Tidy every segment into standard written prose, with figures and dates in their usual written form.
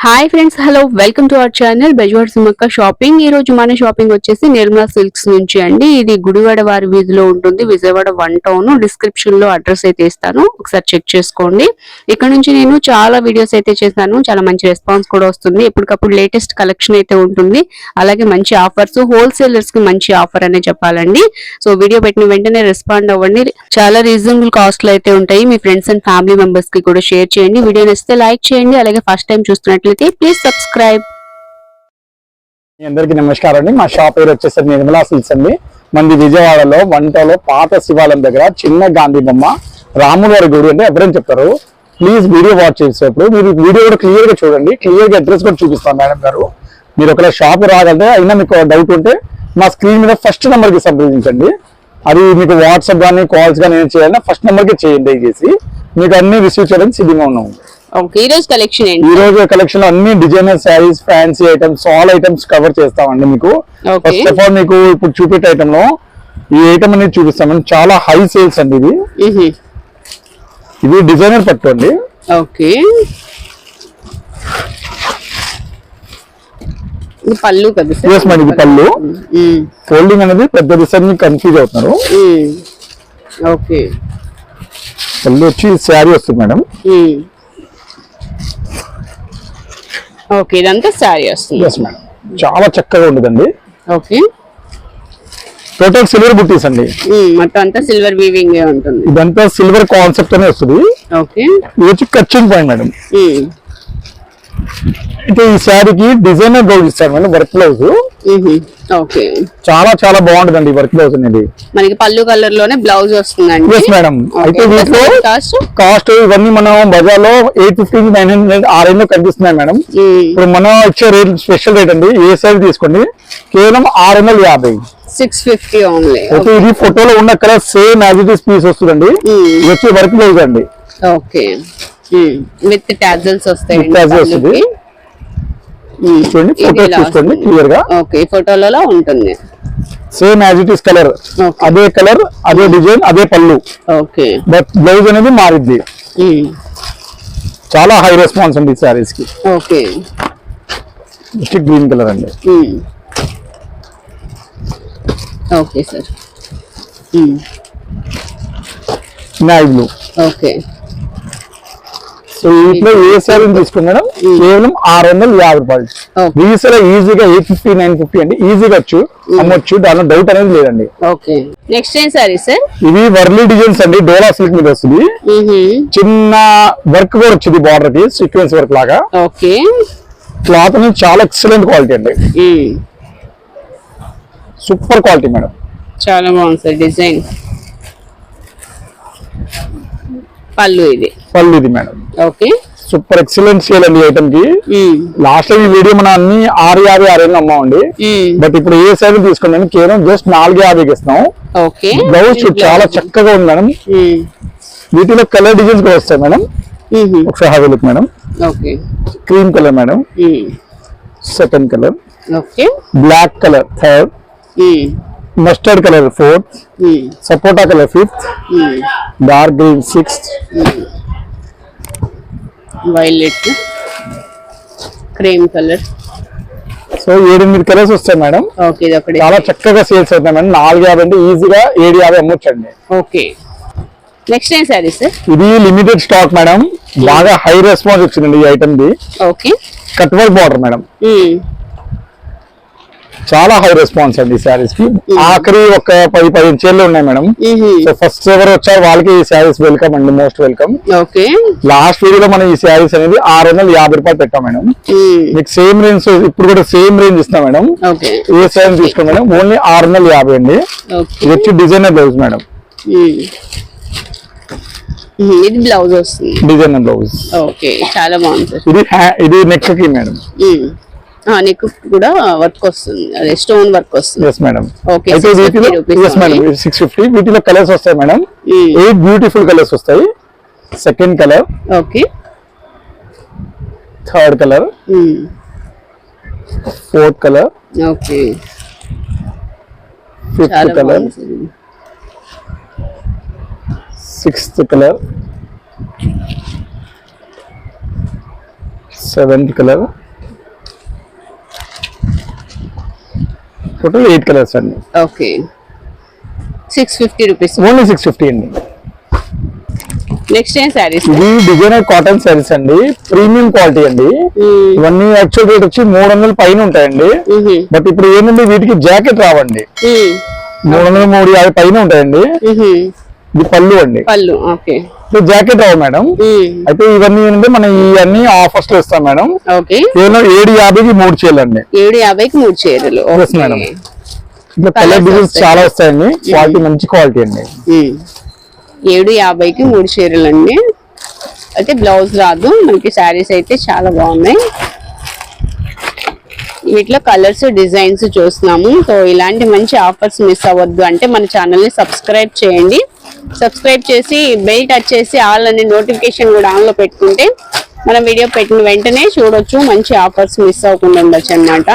Hi friends, hello, welcome to our channel Bezawada Sumakka shopping. ఈ రోజు మన షాపింగ్ వచ్చేసి నిర్మలా సిల్క్స్ నుంచి అండి. ఇది గుడివాడ వారి వీధిలో ఉంటుంది, విజయవాడ 1 టౌన్. డిస్క్రిప్షన్ లో అడ్రస్ అయితే ఇస్తాను, ఒకసారి చెక్ చేసుకోండి. ఇక్కడ నుంచి నేను చాలా వీడియోస్ అయితే చేశాను, చాలా మంచి రెస్పాన్స్ కూడా వస్తుంది. ఎప్పటికప్పుడు లేటెస్ట్ కలెక్షన్ అయితే ఉంటుంది, అలాగే మంచి ఆఫర్స్, హోల్సేలర్స్ కి మంచి ఆఫర్ అనే చెప్పాలండి. సో వీడియో పెట్టిన వెంటనే రెస్పాండ్ అవ్వండి. చాలా రీజనబుల్ కాస్ట్ లో అయితే ఉంటాయి. మీ ఫ్రెండ్స్ అండ్ ఫ్యామిలీ మెంబర్స్ కి కూడా షేర్ చేయండి. వీడియో నచ్చితే లైక్ చేయండి, అలాగే ఫస్ట్ టైం చూస్తున్నట్లయితే ప్లీజ్ సబ్స్క్రైబ్. అందరికీ నమస్కారం అండి. మా షాప్ పేరు వచ్చేసి నిర్మలా సిల్క్స్ అండి. మంది విజయవాడలో 1 టౌన్ లో పాత శివాలయం దగ్గర చిన్న గాంధీ బొమ్మ, రాముల వారి గుడి అంటే ఎవరైనా చెప్తారు. ప్లీజ్ వీడియో వాచ్ చేసేటప్పుడు మీరు వీడియో కూడా క్లియర్ గా చూడండి. క్లియర్ గా అడ్రస్ కూడా చూపిస్తాను మేడం గారు. మీరు ఒకవేళ షాప్ రాగలితే అయినా మీకు డౌట్ ఉంటే మా స్క్రీన్ మీద ఫస్ట్ నెంబర్ కి సంప్రదించండి. అది మీకు వాట్సాప్ కానీ కాల్స్ కానీ ఏం చేయాలన్నా ఫస్ట్ నెంబర్ కి చేయండి. దయచేసి మీకు అన్ని రిసీవ్ చేయడానికి సిద్ధంగా ఉన్నాము. ఈ రోజు కలెక్షన్ ఏంటి? ఈ రోజు కలెక్షన్ లో అన్ని designer saris, fancy items, all items cover చేస్తామండి. మీకు ఫస్ట్ ఆఫ్ ఆల్ మీకు ఇప్పుడు చూపెట్టే ఐటమ్ లో ఈ ఐటమ్ అనేది చూపిస్తామండి. చాలా హై సేల్స్ అండి. ఇది డిజైనర్ పట్టు అండి. ఓకే, పళ్ళు కదా? ఇది పళ్ళు. ఫోల్డింగ్ అనేది పెద్ద డిజైన్ కన్ఫ్యూజ్ అవుతున్నారు. ఓకే, పళ్ళు వచ్చి శారీ వస్తుంది మేడం. ఓకే, ఇదంతా శారీ వస్తుంది. మేడం చాలా చక్కగా ఉండదండి. ఓకే, టోటల్ సిల్వర్ బుట్టీస్ అండి. మొత్తం అంతా సిల్వర్ వీవింగ్ ఉంటుంది. ఇదంతా సిల్వర్ కాన్సెప్ట్ అనే వస్తుంది. ఓకే, ఇది వచ్చి కచ్చింగ్ పాయింట్ మేడం. అయితే ఈ శారీకి డిజైనర్ బ్లౌజ్ ఇస్తారు మేడం, వర్క్ బ్లౌజ్. ఓకే, చాలా చాలా బాగుంటుందండి వర్క్ బ్లౌజ్ అనేది. మనకి పళ్ళు కలర్ లోనే బ్లౌజ్ వస్తుందండి. Yes madam. అయితే వీటిలో కాస్ట్ ఇవన్నీ మనం బజార్ లో 850 900 ఆ రేంజ్ లో కనిపిస్తున్నాయి మేడం. ఇప్పుడు మనం ఇచ్చే రేట్ స్పెషల్ రేట్ అండి. ఏ శారీ తీసుకోండి కేవలం 650. 650 ఓన్లీ. అయితే ఇది ఫోటోలో ఉన్న colour same as it is piece వస్తుందండి. ఇది వచ్చి వర్క్ బ్లౌజ్ అండి. ఓకే, విత్ టాజల్స్ వస్తాయి. వస్తుంది చూడండి, ఫోటో చూసుకోండి క్లియర్ గా. ఓకే, ఫోటోలలో ఉంటుంది same as it is colour, అదే కలర్, అదే డిజైన్, అదే పళ్ళు. ఓకే, బట్ బ్లౌజ్ అనేది మారిద్ది. చాలా హై రెస్పాన్స్ అండి సారీస్ కి. ఓకే, గ్రీన్ కలర్ అండి. Okay sir, navy blue. Okay, so వీటిలో ఏ శారీ తీసుకుని మేడం కేవలం 650 రూపాయలు. రీసేల్ ఈజీగా 850 950 అండి. ఈజీగా అమ్మొచ్చు, దానిలో డౌట్ అనేది లేదండి. ఓకే, నెక్స్ట్ ఏం సారీ సార్? ఇవి వర్లీ డిజైన్స్ అండి. డోలా సిల్క్ మీద వస్తుంది. చిన్న వర్క్ కూడా వచ్చింది బార్డర్ కి, సీక్వెన్స్ వర్క్ లాగా. ఓకే, క్లాత్ అనేది చాలా ఎక్సలెంట్ క్వాలిటీ అండి. సూపర్ క్వాలిటీ మేడం, చాలా బాగుంది సార్ డిజైన్. పళ్ళు ఇది madam. Okay, super excellent sale అండి ఐటమ్ కి. లాస్ట్ టైం ఈ వీడియో మనం అన్ని 650 650 అమ్మామండి. బట్ ఇప్పుడు ఏ సైజ్ తీసుకున్నాను కేవలం జస్ట్ 450కి ఇస్తున్నాం. బ్లౌజ్ చాలా చక్కగా ఉంది మేడం. వీటిలో కలర్ డిజైన్స్ కూడా వస్తాయి మేడం. ఒకసారి have a look madam. Cream colour madam, second colour, black colour third, mustard colour fourth, సపోటా colour fifth, dark green sixth, violet, cream colour. So 7-8 colours వస్తాయి మేడం. చాలా చక్కగా సేల్స్ అవుతాయి మేడం. 450 అంటే ఈజీగా 750 అమ్మొచ్చండి. ఓకే, నెక్స్ట్ ఏం సారీ సార్? ఇది లిమిటెడ్ స్టాక్ మేడం. బాగా హై రెస్పాన్స్ వచ్చిందండి ఈ ఐటమ్ ది. Okay, cut work border madam. చాలా హై రెస్పాన్స్ అండి ఈ శారీస్ కి. ఆఖరి ఒక 10-15 చీరలు ఉన్నాయి మేడం. సో ఫస్ట్ ఎవరు వచ్చారు వాళ్ళకి ఈ శారీస్ వెల్కమ్ అండి, మోస్ట్ వెల్కమ్. లాస్ట్ వీడియోలో మనం ఈ శారీస్ అనేది 650 రూపాయలు పెట్టాం మేడం. మీకు సేమ్ రేంజ్ ఇప్పుడు కూడా సేమ్ రేంజ్ ఇస్తాం మేడం. ఏ శారీ తీసుకోండి మేడం, ఓన్లీ 650 అండి. ఇది వచ్చి డిజైనర్ బ్లౌజ్ మేడం. ఇది బ్లౌజ్ వస్తుంది, డిజైనర్ బ్లౌజ్. ఓకే, చాలా బాగుంది. ఇది నెక్ కి మేడం. నెక్ కూడా వర్క్ వస్తుంది, అదే స్టోన్ వర్క్ వస్తుంది. Yes madam. ఓకే, అయితే వీటిలో ఎస్ మేడం 650. వీటిలో కలర్స్ వస్తాయి మేడం. 8 బ్యూటిఫుల్ కలర్స్ వస్తాయి. Second colour, okay, third colour, fourth colour, okay, fifth colour, sixth colour, 7th colour, total 8 colours అండి. Okay 650 rupees. ఓన్లీ 650 అండి. నెక్స్ట్ ఏం సారీస్? ఇది డిజైనర్ కాటన్ సారీస్ అండి, ప్రీమియం క్వాలిటీ అండి. ఇవన్నీ యాక్చువల్ రేట్ వచ్చి 300 పైన ఉంటాయండి. బట్ ఇప్పుడు ఏంటంటే వీటికి జాకెట్ రావండి. 300, 350 పైన ఉంటాయండి. ఇది పళ్ళు అండి. పళ్ళు ఓకే. జాకెట్ రావు మేడం. అయితే ఇవన్నీ ఏంటంటే మనం ఇవన్నీ ఆఫర్స్ లో ఇస్తాం మేడం. ఓకే. కేవలం 750కి 3 చీరలు అండి. 750కి 3 చీరలు. మేడం ఇట్లా కలర్ డిజైన్స్ చాలా వస్తాయండి. క్వాలిటీ మంచి క్వాలిటీ అండి. 750కి 3 చీరలు అండి. అయితే బ్లౌజ్ రాదు మనకి. శారీస్ అయితే చాలా బాగున్నాయి. వీటిలో కలర్స్ డిజైన్స్ చూస్తున్నాము. సో ఇలాంటి మంచి ఆఫర్స్ మిస్ అవ్వద్దు అంటే మన ఛానల్ ని సబ్స్క్రైబ్ చేయండి. సబ్స్క్రైబ్ చేసి బెల్ టచ్ చేసి ఆల్ అనే నోటిఫికేషన్ కూడా ఆన్ లో పెట్టుకుంటే మనం వీడియో పెట్టిన వెంటనే చూడొచ్చు. మంచి ఆఫర్స్ మిస్ అవ్వకుండా ఉండొచ్చు అన్నమాట.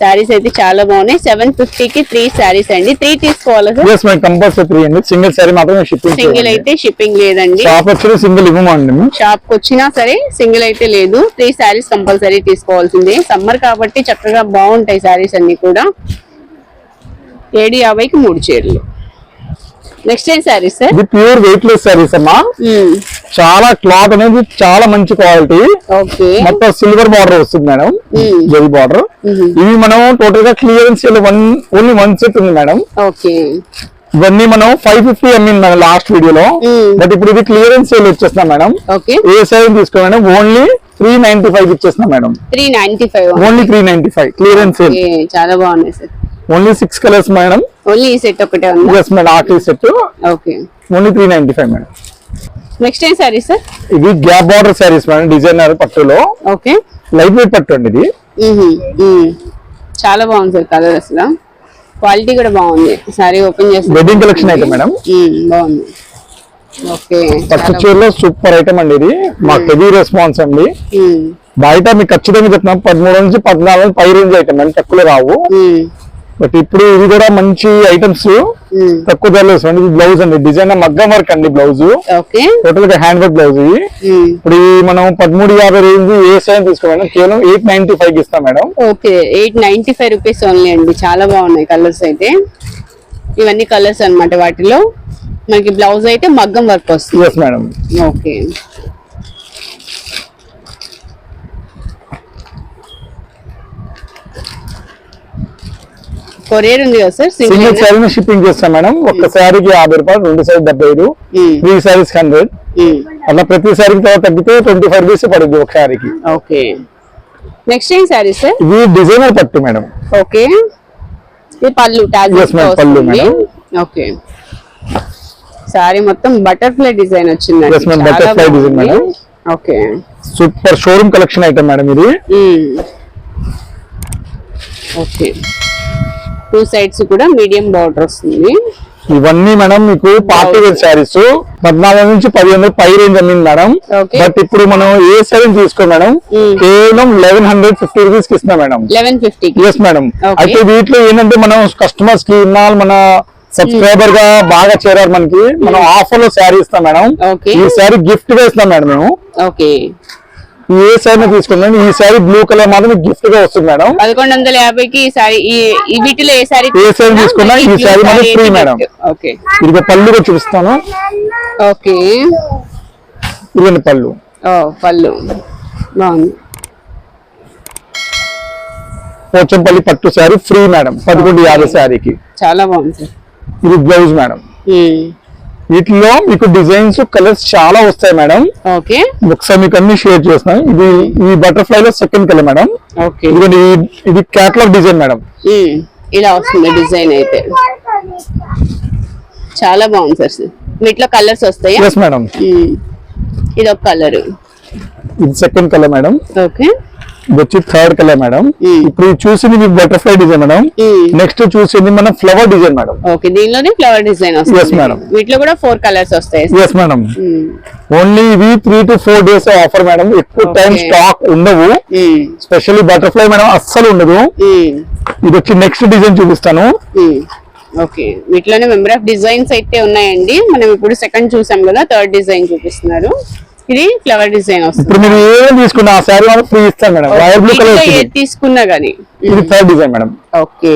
శారీస్ అయితే చాలా బాగున్నాయి. 750కి 3 శారీస్ అండి. 3 తీసుకోవాలా సార్? yes మేడం, కంపల్సరీ 3 అండి. సింగిల్ శారీ మాత్రమే షిప్పింగ్. సింగిల్ అయితే షిప్పింగ్ లేదండి. షాప్ వచ్చి సింగిల్ ఇవ్వమండి. షాప్ కి వచ్చినా సరే సింగిల్ అయితే లేదు. 3 శారీస్ కంపల్సరీ తీసుకోవాల్సిందే. సమ్మర్ కాబట్టి చక్కగా బాగుంటాయి శారీస్ అన్ని కూడా. 750కి 3 చీరలు. నెక్స్ట్ ఏం శారీస్ సార్? ఇది ప్యూర్ వెయిట్ లెస్ శారీస్ అమ్మా. చాలా క్లాత్ అనేది చాలా మంచి క్వాలిటీ. ఓకే. మొత్తం సిల్వర్ బార్డర్ వస్తుంది మేడం, జరీ బార్డర్. ఇవి మనం టోటల్ గా క్లియరెన్స్ ఓన్లీ 1 సెట్ ఉంది మేడం. ఓకే. ఇవన్నీ మనం 550 అమ్మింది మేడం లాస్ట్ వీడియోలో. బట్ ఇప్పుడు ఇది క్లియరెన్స్ సేల్ వచ్చేస్తున్నాం మేడం. ఓకే. ఏ సైజ్ తీసుకో మేడం, ఓన్లీ 395 ఇచ్చేస్తున్నాం మేడం. 395 only 395 clearance sale. చాలా బాగున్నాయి sir. Only 6 colours madam. Only ఈ సెట్ ఒకటే ఉంది. yes madam, RT set. Okay. Only 395 madam. Next ఏం సారీ సార్? ఇది gap border saris madam, designer పట్టులో. ఓకే. లైట్ వెయిట్ పట్టు అండి ఇది. చాలా బాగుంది సార్. కలర్ అసలు క్వాలిటీ కూడా బాగుంది. సారీ ఓపెన్ చేస్తే వెడ్డింగ్ కలెక్షన్ అయితే మేడం బాగుంది. ఓకే. పట్టు చీరలో సూపర్ ఐటమ్ అండి ఇది. మాకు హెవీ రెస్పాన్స్ అండి. బయట మీకు ఖచ్చితంగా చెప్తున్నాం 13 నుంచి 14 పై రేంజ్ ఐటమ్ అండి, తక్కువ రావు. బట్ ఇప్పుడు ఇది కూడా మంచి ఐటమ్స్ తక్కువ ధరలో వస్తుంది. బ్లౌజ్ అండి, డిజైన్ మగ్గం వర్క్ అండి బ్లౌజ్. టోటల్ గా హ్యాండ్ వర్క్ బ్లౌజ్. ఇప్పుడు మనం 1350 రేంజ్ ఏ సైజ్ తీసుకోవాలి కేవలం 895 ఇస్తాం మేడం. ఓకే. 895 రూపీస్ ఓన్లీ అండి. చాలా బాగున్నాయి కలర్స్ అయితే. ఇవన్నీ కలర్స్ అన్నమాట. వాటిలో మనకి బ్లౌజ్ అయితే మగ్గం వర్క్ వస్తుంది. yes madam. ఓకే. కొరియర్ ఉంది కదా సార్? సింగిల్ శారీ షిప్పింగ్ చేస్తాం మేడం. ఒక్క శారీకి 50 రూపాయలు, 2 శారీ 75, 3 శారీస్ 100. అలా ప్రతి శారీకి తగ్గితే 25 రూపీస్ పడుద్ది ఒక శారీకి. ఓకే. నెక్స్ట్ ఏం శారీ సార్? ఇది డిజైనర్ పట్టు మేడం. ఓకే. ఇది పళ్ళు పళ్ళు మేడం. ఓకే. శారీ మొత్తం బటర్ఫ్లై డిజైన్ వచ్చింది. Butterfly design madam. Okay. Super showroom collection item madam ఇది. ఓకే. 2 సైడ్స్ కూడా మీడియం బార్డర్ వస్తుంది. ఇవన్నీ మేడం మీకు పార్టీ వేర్ శారీస్ 14 నుంచి 15 పై రేంజ్ అమ్మింది మేడం. బట్ ఇప్పుడు మనం ఏ శారీ తీసుకో మేడం కేవలం 1150 రూపీస్ కి ఇస్తున్నాం మేడం. 1150. yes madam. అయితే వీటిలో ఏంటంటే మనం కస్టమర్స్ కి ఇన్నాళ్ళు మన సబ్స్క్రైబర్ గా బాగా చేరారు మనకి. మనం ఆఫర్ లో శారీ ఇస్తాం మేడం. ఈ శారీ గిఫ్ట్ గా ఇస్తాం మేడం మేము. ఓకే. ఏ శారీ తీసుకున్నాం ఈ శారీ బ్లూ కలర్ మాత్రం గిఫ్ట్ గా వస్తుంది మేడం. 1150కి ఈ శారీ. ఈ వీటిలో ఏ శారీ తీసుకున్నా ఈ శారీ మాత్రం ఫ్రీ మేడం. ఓకే. ఇది పళ్ళు కూడా చూపిస్తాను. ఓకే. ఇవన్నీ పళ్ళు. పళ్ళు బాగుంది. పోచంపల్లి పట్టు శారీ ఫ్రీ మేడం 1150 శారీకి. చాలా బాగుంది సార్. ఇది బ్లౌజ్ మేడం. వీటిలో మీకు డిజైన్స్ కలర్స్ చాలా వస్తాయి మేడం. ఓకే. ఒకసారి మీకు అన్ని షేర్ చేస్తున్నాం. ఇది ఈ బటర్ఫ్లై లో సెకండ్ కలర్ మేడం. ఓకే. ఇది క్యాటలాగ్ డిజైన్ మేడం. ఇలా వస్తుంది డిజైన్ అయితే. చాలా బాగుంది సార్. వీటిలో కలర్స్ వస్తాయి. yes madam. ఇది ఒక కలర్. ఇది సెకండ్ కలర్ మేడం. ఓకే. ఇది వచ్చి థర్డ్ కలర్ మేడం. ఇప్పుడు చూసింది మీకు బటర్ఫ్లై డిజైన్ మేడం. నెక్స్ట్ చూసింది మన ఫ్లవర్ డిజైన్ మేడం. ఓకే. దీనిలోనే ఫ్లవర్ డిజైన్ వస్తుంది. yes madam. వీటిలో కూడా 4 కలర్స్ వస్తాయి. yes madam. ఓన్లీ ఇవి 3 to 4 డేస్ ఆఫర్ మేడం. ఎక్కువ టైం స్టాక్ ఉండవు. స్పెషల్లీ బటర్ఫ్లై మేడం అస్సలు ఉండదు. ఇది వచ్చి నెక్స్ట్ డిజైన్ చూపిస్తాను. ఓకే. వీటిలోనే మెంబర్ ఆఫ్ డిజైన్స్ అయితే ఉన్నాయండి. మనం ఇప్పుడు సెకండ్ చూసాం కదా, థర్డ్ డిజైన్ చూపిస్తున్నారు. ఇది ఫ్లవర్ డిజైన్ వస్తుంది. ఇప్పుడు మీరు ఏం తీసుకున్నా ఆ శారీ మనకు ఫ్రీ ఇస్తాం మేడం. రాయల్ బ్లూ కలర్ ఏది తీసుకున్నా గానీ ఇది third design madam. Okay,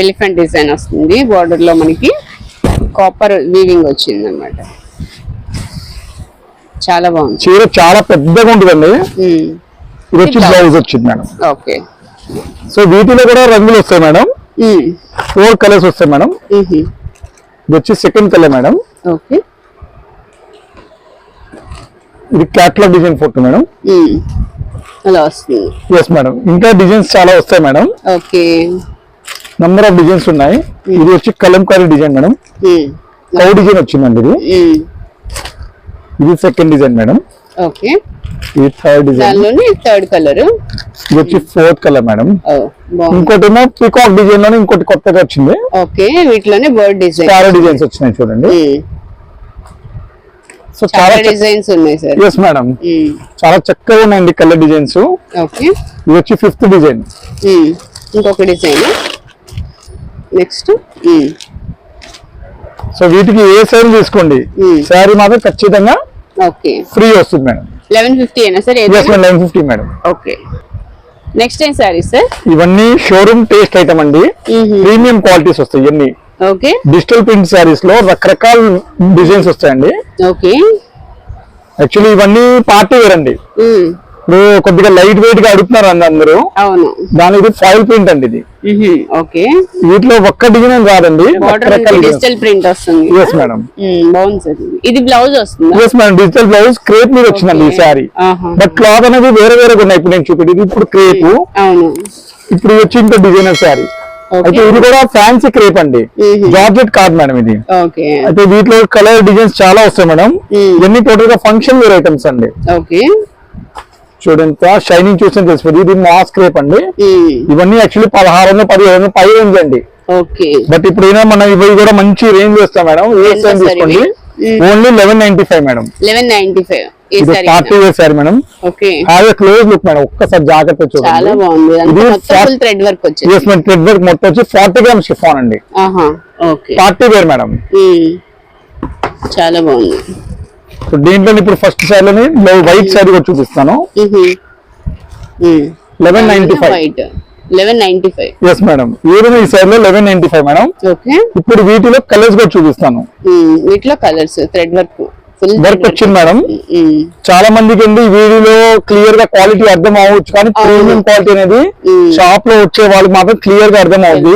elephant design వస్తుంది. బార్డర్ లో మనకి కాపర్ వీవింగ్ వచ్చింది అన్నమాట. చాలా బాగుంది. చీర చాలా పెద్దగా ఉంటుందండి. ఇది వచ్చి బ్లౌజ్ వచ్చింది మేడం. ఓకే, సో వీటిలో కూడా రంగులు వస్తాయి మేడం. 4 కలర్స్ వస్తాయి మేడం. ఇది వచ్చి సెకండ్ కలర్ మేడం. ఓకే, ఇది క్యాట్లాగ్ డిజైన్ ఫోటో మేడం. అలా వస్తుంది. ఎస్ మేడం, ఇంకా డిజైన్స్ చాలా వస్తాయి madam. Okay, number of designs ఉన్నాయి. ఇది వచ్చి Kalamkari design madam. Cow design వచ్చిందండి. ఇది సెకండ్ డిజైన్ మేడం. ఓకే, ఇది థర్డ్ డిజైన్. దానిలోనే థర్డ్ కలర్. ఇది వచ్చి ఫోర్త్ కలర్ మేడం. ఇంకోటి ఏమో పీకాక్ డిజైన్ లోనే ఇంకోటి కొత్తగా వచ్చింది. ఓకే, వీటిలోనే బర్డ్ డిజైన్ చాలా డిజైన్స్ వచ్చినాయి చూడండి. సో చాలా డిజైన్స్ ఉన్నాయి సార్. ఎస్ మేడం, చాలా చక్కగా ఉన్నాయండి కలర్ డిజైన్స్. ఓకే, ఇది వచ్చి 5th డిజైన్. ఇంకొక డిజైన్ నెక్స్ట్. సో వీటికి ఏ శారీ తీసుకోండి శారీ మాత్రం ఖచ్చితంగా ఓకే ఫ్రీ వస్తుంది మేడం. 1150 అయినా సార్? 1150 మేడం. ఓకే, నెక్స్ట్ ఏం సారీ సార్? ఇవన్నీ షోరూమ్ టేస్ట్ ఐటమ్ అండి. ప్రీమియం క్వాలిటీస్ వస్తాయి ఇవన్నీ. ఓకే, డిజిటల్ ప్రింట్ శారీస్ లో రకరకాల డిజైన్స్ వస్తాయండి. ఓకే, యాక్చువల్లీ ఇవన్నీ పార్టీ వేర్ అండి. ఇప్పుడు కొద్దిగా లైట్ వెయిట్ గా అడుగుతున్నారు అండి అందరూ. అవును, దానికి ఫాయిల్ ప్రింట్ అండి ఇది. ఓకే, వీటిలో ఒక్క డిజైన్ రాదండి, డిజిటల్ ప్రింట్ వస్తుంది. ఎస్ మేడం, బాగుంది సార్. ఇది బ్లౌజ్ వస్తుంది. Yes madam, digital blouse crepe మీద వచ్చిందండి ఈ శారీ. బట్ క్లాత్ అనేది వేరే వేరేగా ఉన్నాయి. ఇప్పుడు నేను చూపించేది ఇప్పుడు క్రేప్. అవును, ఇప్పుడు వచ్చి ఇంకా డిజైనర్ శారీ. అయితే ఇది కూడా ఫ్యాన్సీ క్రేప్ అండి, జార్జెట్ కాదు మేడం ఇది. ఓకే, అయితే వీటిలో కలర్ డిజైన్స్ చాలా వస్తాయి మేడం. ఇవన్నీ టోటల్ గా ఫంక్షన్ వేర్ ఐటమ్స్ అండి. ఓకే, చూడండి షైనింగ్ చూస్తే తెలిసిపోతుంది. ఇది మాస్ క్రేప్ అండి. ఇవన్నీ యాక్చువల్లీ 1600 1700 పై రేంజ్ అండి. ఓకే, బట్ ఇప్పుడు మన ఇవి కూడా మంచి రేంజ్ వస్తాయి మేడం. ఏ సైజ్ తీసుకోండి, ఓన్లీ 1195 మేడం. 1195 ఇది party wear sari madam. Okay, అదే క్లోజ్ లుక్ మేడం, ఒక్కసారి జాగ్రత్త చూడండి. చాలా బాగుంది. ఇది మొత్తం థ్రెడ్ వర్క్ వచ్చింది. yes మేడం, థ్రెడ్ వర్క్ మొత్తం వచ్చి 40 గ్రామ్స్ షిఫాన్ అండి. Okay, party wear madam. చాలా బాగుంది. దీంట్లో ఇప్పుడు ఫస్ట్ సారీ లోని వైట్ సారీ కూడా చూపిస్తాను. 1195. 1195. ఎస్ మేడం, ఏదైనా ఈ సారీలో 1195 మేడం. ఓకే, ఇప్పుడు వీటిలో కలర్స్ కూడా చూపిస్తాను. వీటిలో కలర్స్ థ్రెడ్ వర్క్ వర్క్ వచ్చింది మేడం. చాలా మందికి అండి వీడియోలో క్లియర్ గా క్వాలిటీ అర్థం అవ్వచ్చు, కానీ ప్రీమియం క్వాలిటీ అనేది షాప్ లో వచ్చే వాళ్ళకి మాత్రం క్లియర్ గా అర్థం అవుతుంది.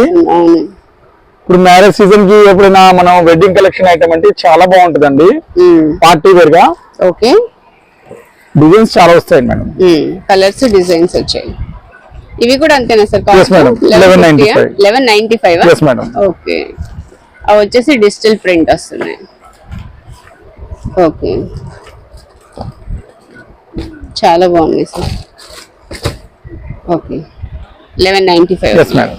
ఇప్పుడు మ్యారేజ్ సీజన్ కి ఎప్పుడైనా మనం వెడ్డింగ్ కలెక్షన్ ఐటమ్ అంటే చాలా బాగుంటదండి, పార్టీ వేర్ గా. ఓకే, డిజైన్స్ చాలా వస్తాయి మేడం. కలర్స్ డిజైన్స్ వచ్చాయి. ఇవి కూడా అంతేనా sir? yes madam, 1195. 1195. yes madam. Okay, అవి వచ్చేసి డిజిటల్ ప్రింట్ వస్తున్నాయి. ఓకే, చాలా బాగుంది సార్. ఓకే, 1195. yes madam.